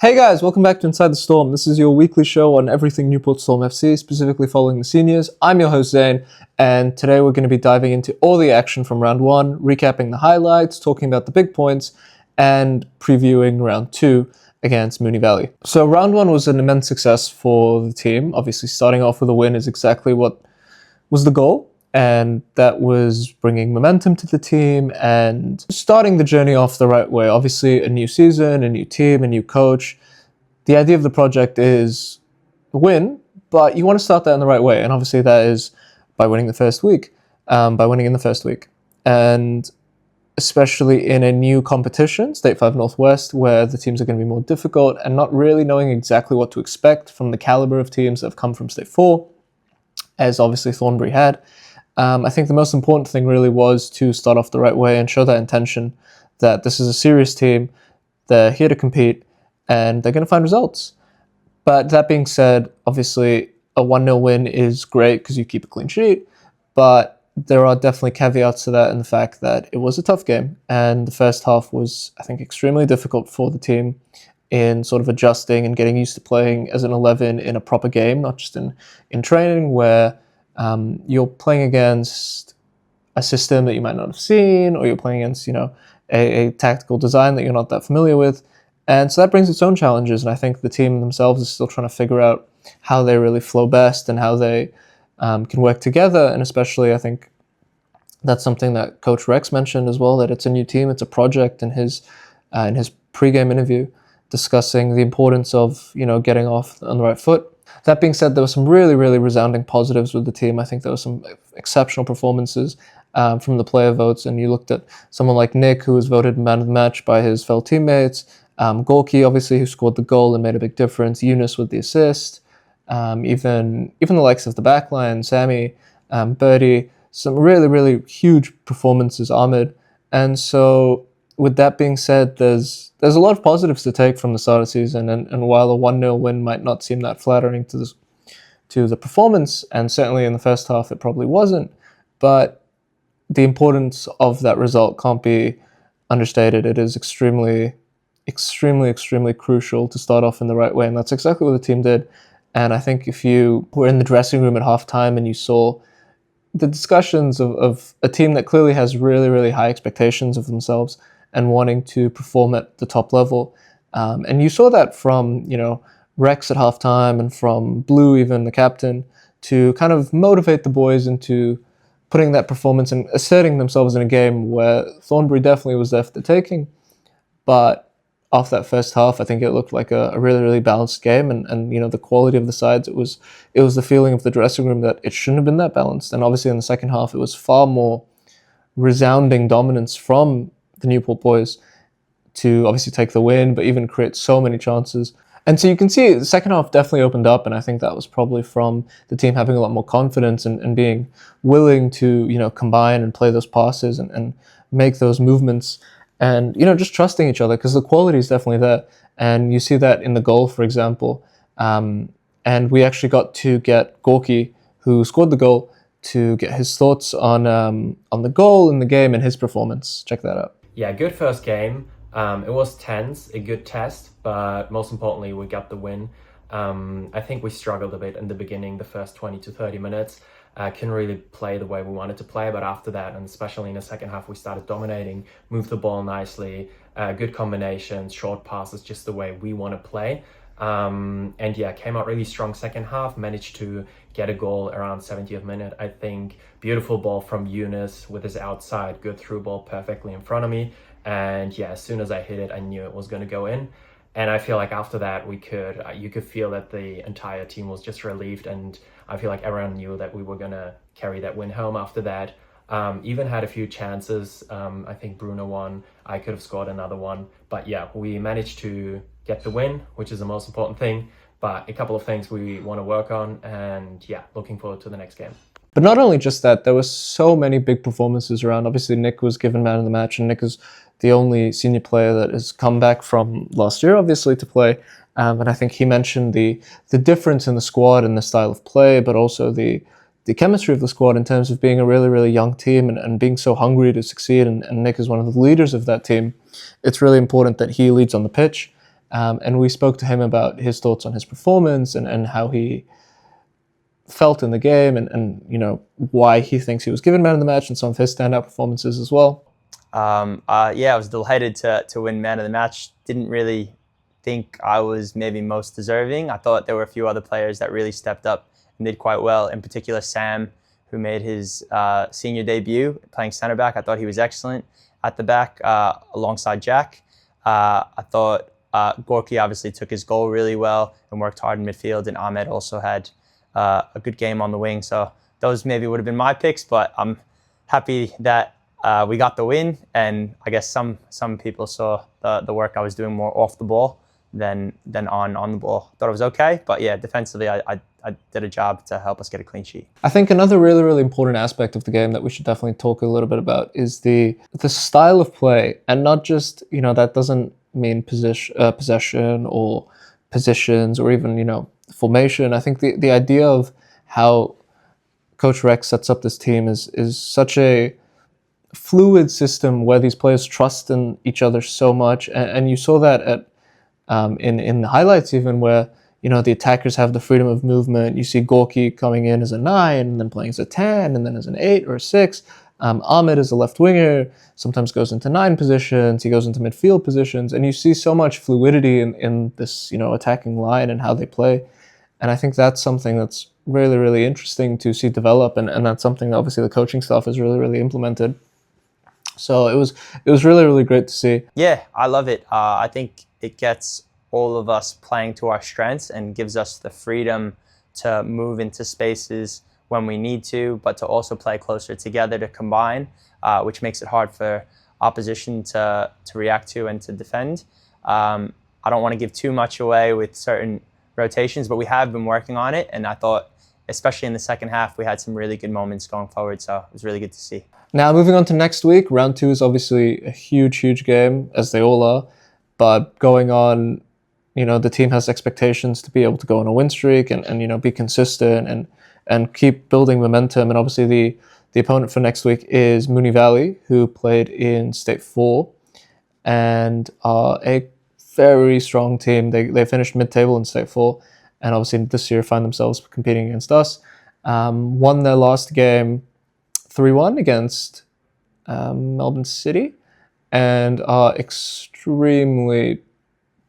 Hey guys, welcome back to Inside the Storm. This is your weekly show on everything Newport Storm FC, specifically following the seniors. I'm your host Zane, and today we're going to be diving into all the action from round one, recapping the highlights, talking about the big points, and previewing round two against Moonee Valley. So round one was an immense success for the team. Obviously, starting off with a win is exactly what was the goal, and that was bringing momentum to the team and starting the journey off the right way. Obviously, a new season, a new team, a new coach. The idea of the project is win, but you want to start that in the right way, and obviously that is by winning in the first week. And especially in a new competition, State 5 Northwest, where the teams are going to be more difficult and not really knowing exactly what to expect from the caliber of teams that have come from State 4, as obviously Thornbury had. I think the most important thing really was to start off the right way and show that intention that this is a serious team, they're here to compete, and they're going to find results. But that being said, obviously a 1-0 win is great because you keep a clean sheet, but there are definitely caveats to that in the fact that it was a tough game, and the first half was, I think, extremely difficult for the team in sort of adjusting and getting used to playing as an 11 in a proper game, not just in training where you're playing against a system that you might not have seen, or you're playing against, a tactical design that you're not that familiar with. And so that brings its own challenges. And I think the team themselves is still trying to figure out how they really flow best and how they can work together. And especially, I think that's something that Coach Rex mentioned as well, that it's a new team, it's a project in his pre-game interview, discussing the importance of, getting off on the right foot. That being said, there were some really, really resounding positives with the team. I think there were some exceptional performances from the player votes, and you looked at someone like Nick, who was voted man of the match by his fellow teammates, Gorky, obviously, who scored the goal and made a big difference, Eunice with the assist, even the likes of the backline, Sammy, Birdie, some really, really huge performances, Ahmed. And so with that being said, there's a lot of positives to take from the start of the season, and while a 1-0 win might not seem that flattering to the performance, and certainly in the first half it probably wasn't, but the importance of that result can't be understated. It is extremely, extremely, extremely crucial to start off in the right way, and that's exactly what the team did. And I think if you were in the dressing room at halftime and you saw the discussions of a team that clearly has really, really high expectations of themselves and wanting to perform at the top level. And you saw that from, Rex at halftime and from Blue, even the captain, to kind of motivate the boys into putting that performance and asserting themselves in a game where Thornbury definitely was there for the taking. But after that first half, I think it looked like a really, really balanced game. And the quality of the sides, it was the feeling of the dressing room that it shouldn't have been that balanced. And obviously in the second half, it was far more resounding dominance from the Newport boys to obviously take the win, but even create so many chances. And so you can see the second half definitely opened up, and I think that was probably from the team having a lot more confidence and being willing to, combine and play those passes and make those movements and, just trusting each other, because the quality is definitely there. And you see that in the goal, for example. And we actually got to get Gorky, who scored the goal, to get his thoughts on the goal and the game and his performance. Check that out. Yeah, good first game. It was tense, a good test, but most importantly, we got the win. I think we struggled a bit in the beginning, the first 20 to 30 minutes. Couldn't really play the way we wanted to play, but after that, and especially in the second half, we started dominating, moved the ball nicely, good combinations, short passes, just the way we want to play. And yeah, came out really strong second half, managed to get a goal around 70th minute. I think beautiful ball from Eunice with his outside, good through ball perfectly in front of me. And yeah, as soon as I hit it, I knew it was going to go in. And I feel like after that, you could feel that the entire team was just relieved. And I feel like everyone knew that we were going to carry that win home after that. Even had a few chances. I think Bruno won. I could have scored another one. But yeah, we managed to get the win, which is the most important thing. But a couple of things we want to work on. And yeah, looking forward to the next game. But not only just that, there were so many big performances around. Obviously, Nick was given man of the match, and Nick is the only senior player that has come back from last year, obviously, to play. And I think he mentioned the difference in the squad and the style of play, but also the chemistry of the squad in terms of being a really, really young team and being so hungry to succeed. And Nick is one of the leaders of that team. It's really important that he leads on the pitch. And we spoke to him about his thoughts on his performance and how he felt in the game and why he thinks he was given man of the match and some of his standout performances as well. I was delighted to win man of the match. Didn't really think I was maybe most deserving. I thought there were a few other players that really stepped up and did quite well. In particular, Sam, who made his senior debut playing center back. I thought he was excellent at the back alongside Jack. I thought Gorky obviously took his goal really well and worked hard in midfield, and Ahmed also had a good game on the wing. So those maybe would have been my picks, but I'm happy that we got the win, and I guess some people saw the work I was doing more off the ball than on the ball. Thought it was okay, but yeah, defensively I did a job to help us get a clean sheet. I think another really, really important aspect of the game that we should definitely talk a little bit about is the style of play, and not just, that doesn't mean possession or positions or even, formation. I think the idea of how Coach Rex sets up this team is such a fluid system where these players trust in each other so much, and you saw that at in the highlights even, where the attackers have the freedom of movement. You see Gorky coming in as a 9 and then playing as a 10 and then as an 8 or a 6. Ahmed is a left winger, sometimes goes into 9 positions, he goes into midfield positions, and you see so much fluidity in this attacking line and how they play. And I think that's something that's really, really interesting to see develop, and that's something that obviously the coaching staff has really, really implemented. So it was really, really great to see. Yeah, I love it. I think it gets all of us playing to our strengths and gives us the freedom to move into spaces when we need to, but to also play closer together to combine, which makes it hard for opposition to react to and to defend. I don't want to give too much away with certain rotations, but we have been working on it, and I thought, especially in the second half, we had some really good moments going forward, so it was really good to see. Now, moving on to next week, round 2 is obviously a huge, huge game, as they all are, but going on, the team has expectations to be able to go on a win streak and be consistent and keep building momentum. And obviously the opponent for next week is Moonee Valley, who played in State 4 and are a very strong team. They finished mid-table in State 4, and obviously this year find themselves competing against us. Won their last game 3-1 against Melbourne City, and are extremely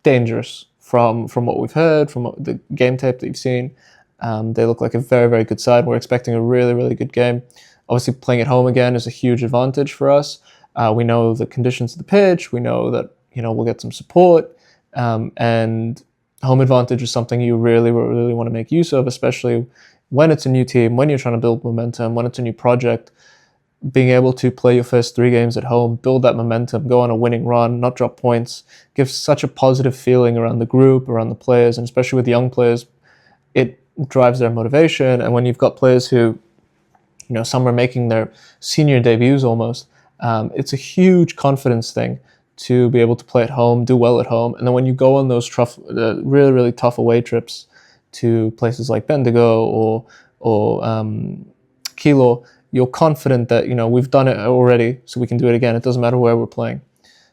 dangerous from what we've heard, from the game tape that you've seen. They look like a very, very good side. We're expecting a really, really good game. Obviously, playing at home again is a huge advantage for us. We know the conditions of the pitch. We know that we'll get some support, and home advantage is something you really, really want to make use of, especially when it's a new team, when you're trying to build momentum, when it's a new project. Being able to play your first 3 games at home, build that momentum, go on a winning run, not drop points, gives such a positive feeling around the group, around the players, and especially with young players, it drives their motivation. And when you've got players who, some are making their senior debuts almost, it's a huge confidence thing to be able to play at home, do well at home. And then when you go on those really, really tough away trips to places like Bendigo or Kilo, you're confident that, we've done it already, so we can do it again. It doesn't matter where we're playing.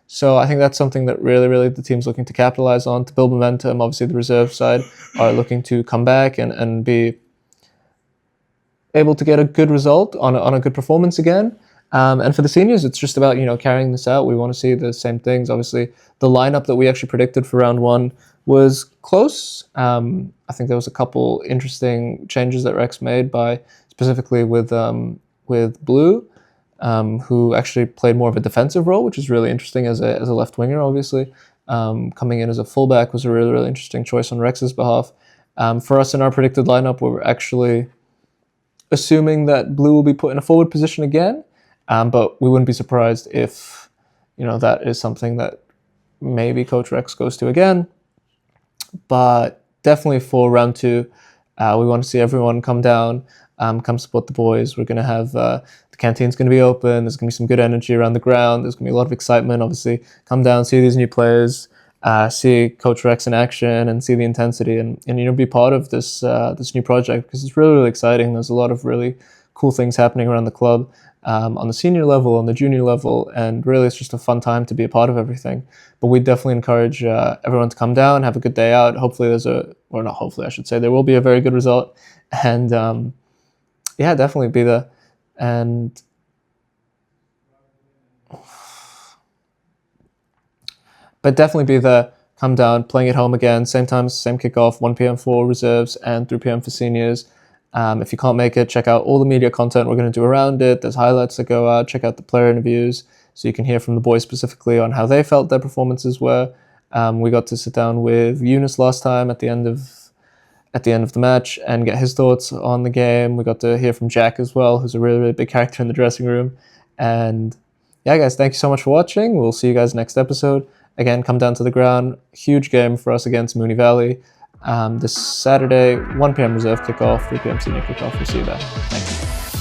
So I think that's something that really, really the team's looking to capitalize on, to build momentum. Obviously, the reserve side are looking to come back and be able to get a good result on a good performance again. And for the seniors, it's just about, carrying this out. We want to see the same things. Obviously, the lineup that we actually predicted for round 1 was close. I think there was a couple interesting changes that Rex made specifically with Blue, who actually played more of a defensive role, which is really interesting as a left winger, obviously. Coming in as a fullback was a really, really interesting choice on Rex's behalf. For us in our predicted lineup, we were actually assuming that Blue will be put in a forward position again, but we wouldn't be surprised if, that is something that maybe Coach Rex goes to again. But definitely for round 2, we want to see everyone come down, come support the boys. We're going to have the canteen's going to be open. There's going to be some good energy around the ground. There's going to be a lot of excitement. Obviously, come down, see these new players, see Coach Rex in action, and see the intensity, and be part of this new project, because it's really, really exciting. There's a lot of really cool things happening around the club, on the senior level, on the junior level, and really it's just a fun time to be a part of everything. But we definitely encourage everyone to come down, have a good day out. Hopefully not hopefully, I should say, there will be a very good result. And yeah, definitely be there. And but definitely be there, come down, playing at home again, same time, same kickoff, 1 p.m. for reserves and 3 p.m. for seniors. If you can't make it, check out all the media content we're going to do around it. There's highlights that go out. Check out the player interviews so you can hear from the boys specifically on how they felt their performances were. We got to sit down with Eunice last time at the end of the match and get his thoughts on the game. We got to hear from Jack as well, who's a really, really big character in the dressing room. And yeah, guys, thank you so much for watching. We'll see you guys next episode. Again, come down to the ground. Huge game for us against Mooney Valley. This Saturday, 1 p.m. reserve kickoff, 3 p.m. senior kickoff. We'll see you there. Thanks.